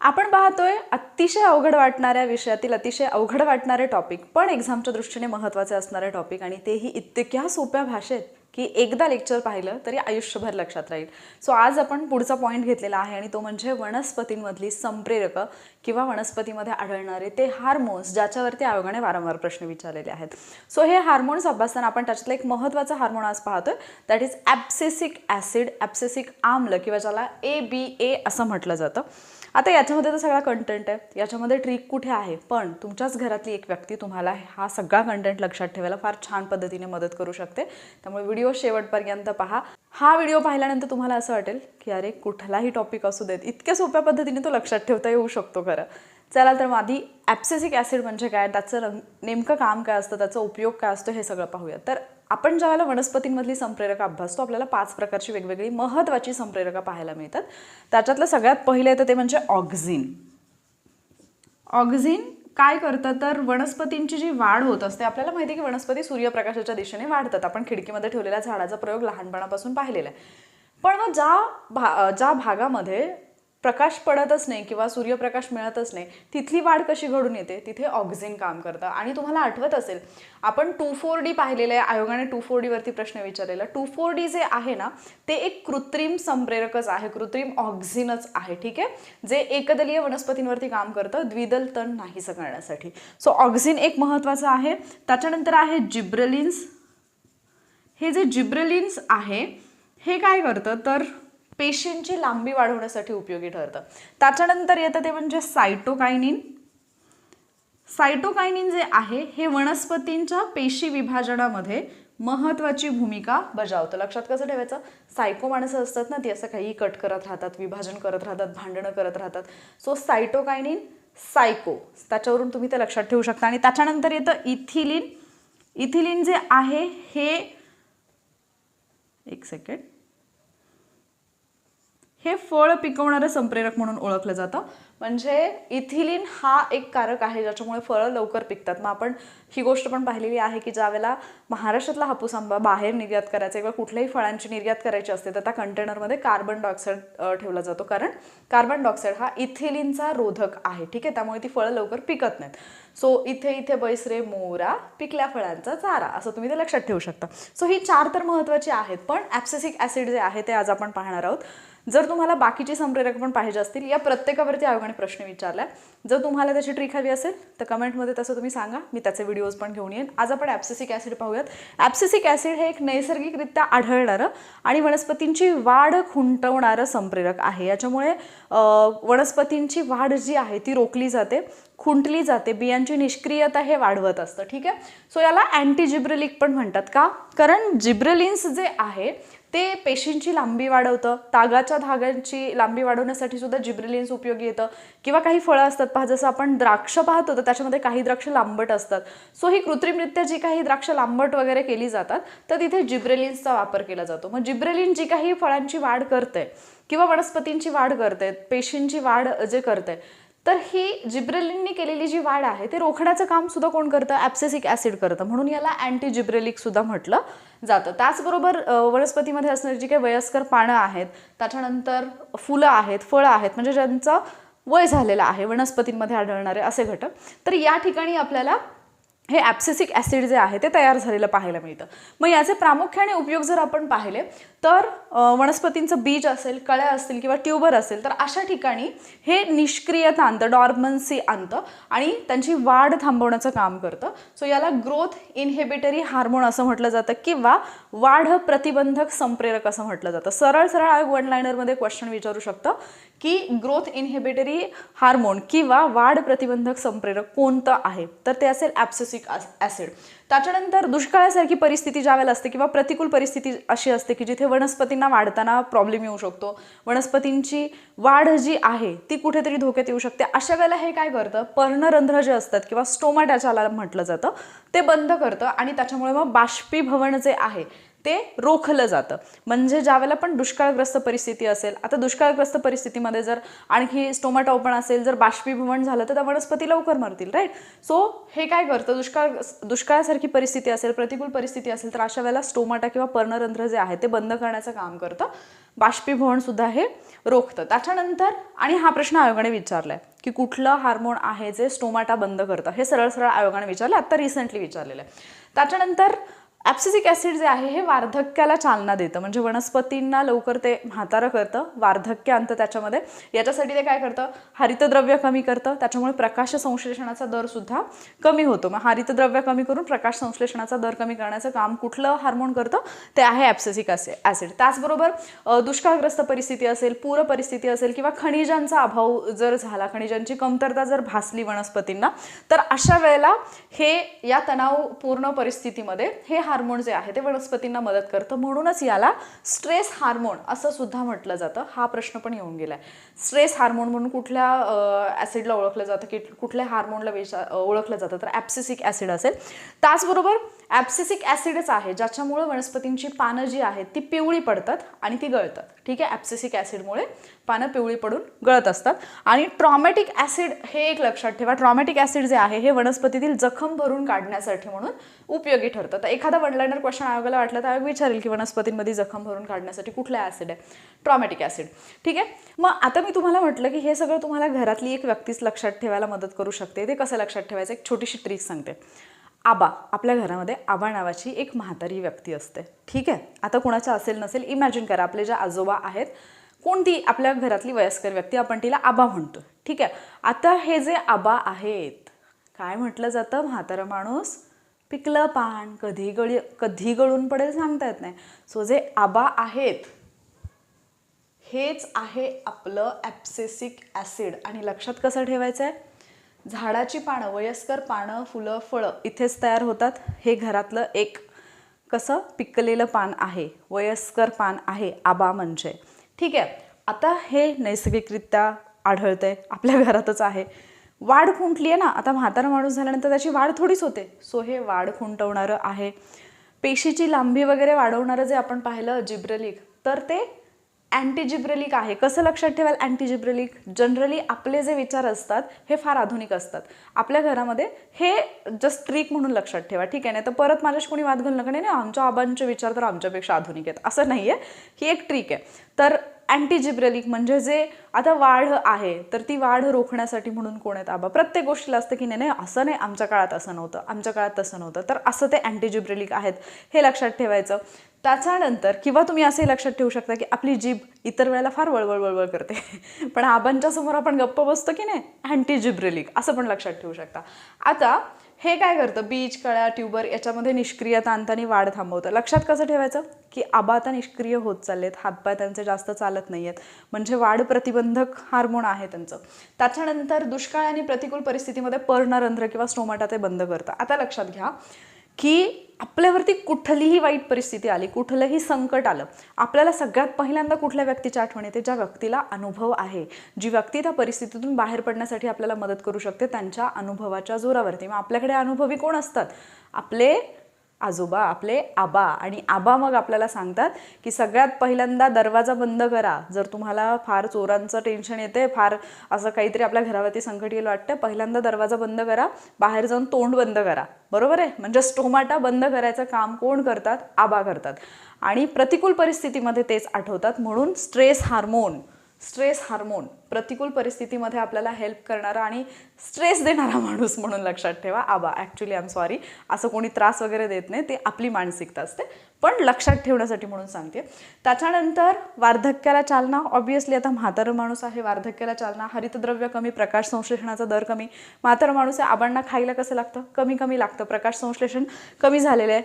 आपण पाहतोय अतिशय अवघड वाटणाऱ्या विषयातील अतिशय अवघड वाटणारे टॉपिक, पण एक्झामच्या दृष्टीने महत्त्वाचे असणारे टॉपिक, आणि तेही इतक्या सोप्या भाषेत की एकदा लेक्चर पाहिलं तरी आयुष्यभर लक्षात राहील. सो आज आपण पुढचा पॉईंट घेतलेला आहे आणि तो म्हणजे वनस्पतींमधली संप्रेरकं किंवा वनस्पतीमध्ये आढळणारे ते हार्मोन्स, ज्याच्यावरती आयोगाने वारंवार प्रश्न विचारलेले आहेत. सो हे हार्मोन्स अभ्यासताना आपण त्याच्यातलं एक महत्त्वाचा हार्मोन आज पाहतोय, दॅट इज ॲब्सिसिक ॲसिड, ॲब्सिसिक आम्ल किंवा ज्याला ABA असं म्हटलं जातं. आता याच्यामध्ये तर सगळा कंटेंट आहे, याच्यामध्ये ट्रिक कुठे आहे, पण तुमच्याच घरातली एक व्यक्ती तुम्हाला हा सगळा कंटेंट लक्षात ठेवायला फार छान पद्धतीने मदत करू शकते. त्यामुळे व्हिडिओ शेवटपर्यंत पहा. हा व्हिडिओ पाहिल्यानंतर तुम्हाला असं वाटेल की अरे कुठलाही टॉपिक असू देत इतक्या सोप्या पद्धतीने तो लक्षात ठेवता येऊ शकतो खरं. चला तर मग आधी ॲब्सिसिक ॲसिड म्हणजे काय, त्याचं नेमकं काम काय असतं, त्याचा उपयोग काय असतो, हे सगळं पाहूया. तर आपण ज्यावेळेला वनस्पतींमधली संप्रेरकं अभ्यासतो आपल्याला 5 प्रकारची वेगवेगळी महत्त्वाची संप्रेरकं पाहायला मिळतात. त्याच्यातलं सगळ्यात पहिलं येतं ते म्हणजे ऑक्झिन. ऑक्झिन काय करतं तर वनस्पतींची जी वाढ होत असते, आपल्याला माहिती आहे की वनस्पती सूर्यप्रकाशाच्या दिशेने वाढतात. आपण खिडकीमध्ये ठेवलेल्या झाडाचा प्रयोग लहानपणापासून पाहिलेला आहे. पण मग ज्या भागामध्ये प्रकाश पडतच नाही किंवा सूर्यप्रकाश मिळतच नाही, तिथली वाढ कशी घडून येते, तिथे ऑक्झिन काम करतं. आणि तुम्हाला आठवत असेल आपण 2,4-D पाहिलेलं आहे, आयोगाने 2,4-D वरती प्रश्न विचारलेला. 2,4-D जे आहे ना ते एक कृत्रिम संप्रेरकच आहे, कृत्रिम ऑक्झिनच आहे. ठीक आहे, जे एकदलीय वनस्पतींवरती काम करतं, द्विदल तण नाहीसं करण्यासाठी. सो ऑक्झिन एक महत्त्वाचं आहे. त्याच्यानंतर आहे जिब्रेलिन्स. हे जे जिब्रेलिन्स आहे हे काय करतं तर पेशींची लांबी वाढवण्यासाठी उपयोगी ठरतं. त्याच्यानंतर येतं ते म्हणजे सायटोकायनिन. सायटोकायनिन जे आहे हे वनस्पतींच्या पेशी विभाजनामध्ये महत्त्वाची भूमिका बजावतं. लक्षात कसं ठेवायचं, सायको माणसं असतात ना, ती असं काही कट करत राहतात, विभाजन करत राहतात, भांडणं करत राहतात. सो सायटोकायनिन, सायको, त्याच्यावरून तुम्ही ते लक्षात ठेवू शकता. आणि त्याच्यानंतर येतं इथिलिन. इथिलिन जे आहे हे एक सेकंड, हे फळ पिकवणारं संप्रेरक म्हणून ओळखलं जातं. म्हणजे इथिलिन हा एक कारक आहे ज्याच्यामुळे फळं लवकर पिकतात. मग आपण ही गोष्ट पण पाहिलेली आहे की ज्यावेळेला महाराष्ट्रातला हापूस आंबा बाहेर निर्यात करायचा किंवा कुठल्याही फळांची निर्यात करायची असते तर त्या कंटेनरमध्ये कार्बन डायऑक्साईड ठेवला जातो, कारण कार्बन डायऑक्साईड हा इथिलिनचा रोधक आहे. ठीक आहे, त्यामुळे ती फळं लवकर पिकत नाहीत. सो इथे इथे बैसरे मोरा, पिकल्या फळांचा चारा, असं तुम्ही ते लक्षात ठेवू शकता. सो ही 4 तर महत्त्वाची आहेत, पण ॲब्सिसिक ॲसिड जे आहे ते आज आपण पाहणार आहोत. जर तुम्हाला बाकीची संप्रेरक पण पाहिजे असतील, या प्रत्येकावरती आयोगाने प्रश्न विचारला. जर तुम्हाला त्याची ट्रिक हवी असेल तर कमेंटमध्ये तसं तुम्ही सांगा, मी त्याचे व्हिडिओज पण घेऊन येईन. आज आपण ॲब्सिसिक ॲसिड पाहूयात. ॲब्सिसिक ॲसिड हे एक नैसर्गिकरित्या आढळणारं आणि वनस्पतींची वाढ खुंटवणारं संप्रेरक आहे. याच्यामुळे वनस्पतींची वाढ जी आहे ती रोखली जाते, खुंटली जाते, बियांची निष्क्रियता हे वाढवत असतं. ठीक आहे, सो याला अँटी जिब्रेलिक पण म्हणतात. का, कारण जिब्रेलिन्स जे आहे ते पेशींची लांबी वाढवतं. तागाच्या धाग्यांची लांबी वाढवण्यासाठी सुद्धा जिब्रेलिन्स उपयोगी येतं. किंवा काही फळं असतात पहा, जसं आपण द्राक्ष पाहतो तर त्याच्यामध्ये काही द्राक्ष लांबट असतात. सो ही कृत्रिमरित्या जी काही द्राक्ष लांबट वगैरे केली जातात तर तिथे जिब्रेलिन्सचा वापर केला जातो. मग जिब्रेलिन जी काही फळांची वाढ करते किंवा वनस्पतींची वाढ करते, पेशींची वाढ जे करते, तर ही जिब्रेलिननी केलेली जी वाढ आहे ते रोखण्याचं काम सुद्धा कोण करतं, ॲब्सिसिक ॲसिड करतं. म्हणून याला अँटी जिब्रेलिक सुद्धा म्हटलं जातं. त्याचबरोबर वनस्पतीमध्ये असणारी जी काही वयस्कर पानं आहेत, त्याच्यानंतर फुलं आहेत, फळं आहेत, म्हणजे ज्यांचं वय झालेलं आहे, वनस्पतींमध्ये आढळणारे असे घटक, तर या ठिकाणी आपल्याला हे ॲब्सिसिक ॲसिड जे आहे ते तयार झालेलं पाहायला मिळतं. मग याचे प्रामुख्याने उपयोग जर आपण पाहिले तर वनस्पतींचं बीज असेल, कळ्या असतील किंवा ट्यूबर असेल, तर अशा ठिकाणी हे निष्क्रियता आणतं, डॉर्मन्सी आणतं आणि त्यांची वाढ थांबवण्याचं काम करतं. सो याला ग्रोथ इनहिबिटरी हार्मोन असं म्हटलं जातं किंवा वाढ प्रतिबंधक संप्रेरक असं म्हटलं जातं. सरळ सरळ आयोग वन लाइनरमध्ये क्वेश्चन विचारू शकतं की ग्रोथ इनहिबिटरी हार्मोन किंवा वाढ प्रतिबंधक संप्रेरक कोणतं आहे, तर ते असेल ॲब्सिसिक ॲसिड. त्याच्यानंतर दुष्काळासारखी परिस्थिती ज्यावेळेला असते किंवा प्रतिकूल परिस्थिती अशी असते की जिथे वनस्पतींना वाढताना प्रॉब्लेम येऊ शकतो, वनस्पतींची वाढ जी आहे ती कुठेतरी धोक्यात येऊ शकते, अशा वेळेला हे काय करतं, पर्णरंध्र जे असतात किंवा स्टोमा त्याच्याला म्हटलं जातं ते बंद करतं आणि त्याच्यामुळे मग बाष्पीभवन जे आहे ते रोखलं जातं. म्हणजे ज्यावेळेला पण दुष्काळग्रस्त परिस्थिती असेल, आता दुष्काळग्रस्त परिस्थितीमध्ये जर आणखी स्टोमाटा ओपन असेल, जर बाष्पीभवन झालं तर त्या वनस्पती लवकर मरतील, राईट. सो हे काय करतं, दुष्काळासारखी परिस्थिती असेल, प्रतिकूल परिस्थिती असेल तर अशा वेळेला स्टोमाटा किंवा पर्णरंध्र जे आहे ते बंद करण्याचं काम करतं. बाष्पीभवन सुद्धा हे रोखतं. त्याच्यानंतर आणि हा प्रश्न आयोगाने विचारलाय की कुठलं हार्मोन आहे जे स्टोमाटा बंद करतं, हे सरळ सरळ आयोगाने विचारलं, आता रिसेंटली विचारलेलं आहे. त्याच्यानंतर ॲब्सिसिक ॲसिड जे आहे हे वार्धक्याला चालना देतं, म्हणजे वनस्पतींना लवकर ते म्हातारं करतं, वार्धक्य आणतं त्याच्यामध्ये. याच्यासाठी ते काय करतं, हरितद्रव्य कमी करतं, त्याच्यामुळे प्रकाश संश्लेषणाचा दर सुद्धा कमी होतो. मग हरितद्रव्य कमी करून प्रकाश संश्लेषणाचा दर कमी करण्याचं काम कुठलं हार्मोन करतं, ते आहे ॲब्सिसिक ॲसिड. त्याचबरोबर दुष्काळग्रस्त परिस्थिती असेल, पूर परिस्थिती असेल किंवा खनिजांचा अभाव जर झाला, खनिजांची कमतरता जर भासली वनस्पतींना, तर अशा वेळेला हे या तणावपूर्ण परिस्थितीमध्ये हे हार्मोन जे आहे ते वनस्पतींना मदत करतं. म्हणूनच याला स्ट्रेस हार्मोन असं सुद्धा म्हटलं जातं. हा प्रश्न पण येऊन गेलाय. स्ट्रेस हार्मोन म्हणून कुठल्या ॲसिडला ओळखलं जातं, की कुठल्या हार्मोनला ओळखलं जातं, तर ॲब्सिसिक ॲसिड असेल. त्याचबरोबर ॲब्सिसिक ॲसिडच आहे ज्याच्यामुळे वनस्पतींची पानं जी आहेत ती पिवळी पडतात आणि ती गळतात. ठीक आहे, ॲब्सिसिक ॲसिडमुळे पानं पिवळी पडून गळत असतात. आणि ट्रॉमॅटिक ॲसिड हे एक लक्षात ठेवा, ट्रॉमॅटिक ॲसिड जे आहे हे वनस्पतीतील जखम भरून काढण्यासाठी म्हणून उपयोगी ठरतं. तर एखादा वन लाइनर क्वेश्चन आयोगाला वाटला तर आयोग विचारेल की वनस्पतींमध्ये जखम भरून काढण्यासाठी कुठला ॲसिड आहे, ट्रॉमॅटिक ॲसिड. ठीक आहे, मग आता मी तुम्हाला म्हटलं की हे सगळं तुम्हाला घरातली एक व्यक्तीच लक्षात ठेवायला मदत करू शकते. ते कसं लक्षात ठेवायचं, एक छोटीशी ट्रिक सांगते. आबा, आपल्या घरामध्ये आबा नावाची एक म्हातारी व्यक्ती असते. ठीक आहे, आता कोणाच्या असेल नसेल इमॅजिन करा, आपले जे आजोबा आहेत, कोणती आपल्या घरातली वयस्कर व्यक्ती, आपण तिला आबा म्हणतो. ठीक आहे, आता हे जे आबा आहेत, काय म्हटलं जातं, म्हातारा माणूस पिकलं पान कधी गळून पडेल सांगता येत नाही. सो जे आबा आहेत हेच आहे आपलं ॲब्सिसिक ॲसिड. आणि लक्षात कसं ठेवायचं आहे, झाडाची पानं, वयस्कर पानं, फुलं, फळं इथेच तयार होतात. हे घरातलं एक कसं पिकलेलं पान आहे, वयस्कर पान आहे आबा म्हणजे. ठीक आहे, आता हे नैसर्गिकरित्या आढळतंय, आपल्या घरातच आहे. वाढ खुंटली आहे ना, आता म्हातारा माणूस झाल्यानंतर त्याची वाढ थोडीच होते. सो हे वाढ खुंटवणारं आहे. पेशीची लांबी वगैरे वाढवणारं जे आपण पाहिलं जिब्रेलिक, तर ते अँटीजिब्रेलिक आहे. कसं लक्षात ठेवाल अँटीजिब्रेलिक, जनरली आपले जे विचार असतात हे फार आधुनिक असतात. आपल्या घरामध्ये हे जस्ट ट्रिक म्हणून लक्षात ठेवा. ठीक आहे, नाही तर परत माझ्याशी कोणी वाद घालू नका, नाही आमच्या आबांचे विचार तर आमच्यापेक्षा आधुनिक आहेत, असं नाही आहे. ही एक ट्रिक आहे. तर अँटीजिब्रेलिक म्हणजे जे आता वाढ आहे तर ती वाढ रोखण्यासाठी म्हणून कोण आहेत, आबा. प्रत्येक गोष्टीला असतं की नाही असं नाही, आमच्या काळात असं नव्हतं, आमच्या काळात तसं नव्हतं, तर असं ते अँटीजिब्रेलिक आहेत, हे लक्षात ठेवायचं. त्याच्यानंतर किंवा तुम्ही असंही लक्षात ठेवू शकता की आपली जीभ इतर वेळेला फार वळवळ करते, पण आबांच्या समोर आपण गप्प बसतो की नाही, अँटीजिब्रेलिक, असं पण लक्षात ठेवू शकता. आता हे काय करतं, बीज, कळ्या, ट्यूबर याच्यामध्ये निष्क्रियता आणताना वाढ थांबवतं. लक्षात कसं ठेवायचं की आबा आता निष्क्रिय होत चाललेत, हातपाय त्यांचे जास्त चालत नाही आहेत, म्हणजे वाढ प्रतिबंधक हार्मोन आहे त्यांचं. त्याच्यानंतर दुष्काळ आणि प्रतिकूल परिस्थितीमध्ये पर्णरंध्र किंवा स्टोमाटा ते बंद करतं. आता लक्षात घ्या की आपल्यावरती कुठलीही वाईट परिस्थिती आली, कुठलंही संकट आलं, आपल्याला सगळ्यात पहिल्यांदा कुठल्या व्यक्तीची आठवण येते, ज्या व्यक्तीला अनुभव आहे, जी व्यक्ती त्या परिस्थितीतून बाहेर पडण्यासाठी आपल्याला मदत करू शकते, त्यांच्या अनुभवाच्या जोरावरती. मग आपल्याकडे अनुभवी कोण असतात, आपले आजोबा, आपले आबा. आणि आबा मग आपल्याला सांगतात की सगळ्यात पहिल्यांदा दरवाजा बंद करा. जर तुम्हाला फार चोरांचं टेन्शन येते, फार असं काहीतरी आपल्या घरावरती संकट येईल वाटतं, पहिल्यांदा दरवाजा बंद करा, बाहेर जाऊन तोंड बंद करा. बरोबर आहे, म्हणजे स्टोमाटा बंद करायचं काम कोण करतात, आबा करतात. आणि प्रतिकूल परिस्थितीमध्ये तेच आठवतात, म्हणून स्ट्रेस हार्मोन प्रतिकूल परिस्थितीमध्ये आपल्याला हेल्प करणारा आणि स्ट्रेस देणारा माणूस म्हणून लक्षात ठेवा, आबा. ॲक्च्युली आय एम सॉरी, असं कोणी त्रास वगैरे देत नाही, ते आपली मानसिकता असते, पण लक्षात ठेवण्यासाठी म्हणून सांगते. त्याच्यानंतर वार्धक्याला चालना, ऑब्वियसली आता म्हातारं माणूस आहे, वार्धक्याला चालना, हरितद्रव्य कमी, प्रकाश संश्लेषणाचा दर कमी. म्हातारं माणूस आहे, आबांना खायला कसं लागतं, कमी लागतं, प्रकाश संश्लेषण कमी झालेलं आहे,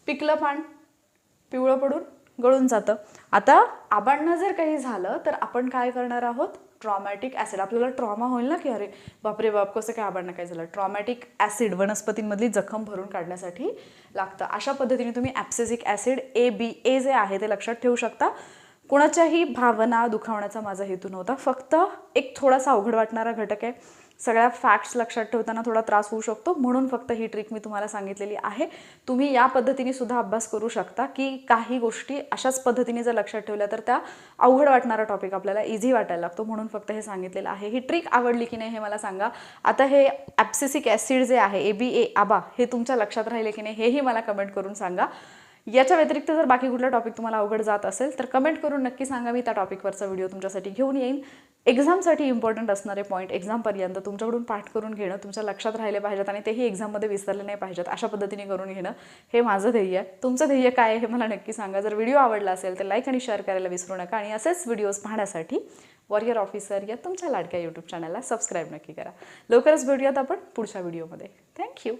पिकलं पान पिवळं पडून गळून जातं. आता आबांना जर काही झालं तर आपण काय करणार आहोत, ट्रॉमॅटिक ॲसिड. आपल्याला ट्रॉमा होईल ना की अरे बापरे बाप, कसं काय आबांना काय झालं, ट्रॉमॅटिक ॲसिड वनस्पतींमधली जखम भरून काढण्यासाठी लागतं. अशा पद्धतीने तुम्ही ॲब्सिसिक ॲसिड ABA जे आहे ते लक्षात ठेवू शकता. कोणाच्याही भावना दुखावण्याचा माझा हेतू नव्हता, फक्त एक थोडासा अवघड वाटणारा घटक आहे, सगळ्या फॅक्ट्स लक्षात ठेवताना थोडा त्रास होऊ शकतो, म्हणून फक्त ही ट्रिक मी तुम्हाला सांगितलेली आहे. तुम्ही या पद्धतीने सुद्धा अभ्यास करू शकता की काही गोष्टी अशाच पद्धतीने जर लक्षात ठेवल्या तर त्या अवघड वाटणारा टॉपिक आपल्याला इझी वाटायला लागतो, म्हणून फक्त हे सांगितलेलं आहे. ही ट्रिक आवडली की नाही हे मला सांगा. आता हे ॲब्सिसिक ॲसिड जे आहे ABA आबा हे तुमच्या लक्षात राहिले की नाही हेही मला कमेंट करून सांगा. याच्या व्यतिरिक्त जर बाकी कुठला टॉपिक तुम्हाला अवघड जात असेल तर कमेंट करून नक्की सांगा, मी त्या टॉपिकवरचा व्हिडिओ तुमच्यासाठी घेऊन येईन. एक्झामसाठी इम्पॉर्टंट असणारे पॉईंट एक्झामपर्यंत तुमच्याकडून पाठ करून घेणं, तुमच्या लक्षात राहिले पाहिजेत आणि तेही एक्झाममध्ये विसरले नाही पाहिजेत, अशा पद्धतीने करून घेणं हे माझं ध्येय आहे. तुमचं ध्येय काय आहे हे मला नक्की सांगा. जर व्हिडिओ आवडला असेल तर लाईक आणि शेअर करायला विसरू नका आणि असेच व्हिडिओज पाहण्यासाठी वॉरियर ऑफिसर या तुमच्या लाडक्या यूट्यूब चॅनलला सबस्क्राईब नक्की करा. लवकरच भेटूयात आपण पुढच्या व्हिडिओमध्ये. थँक्यू.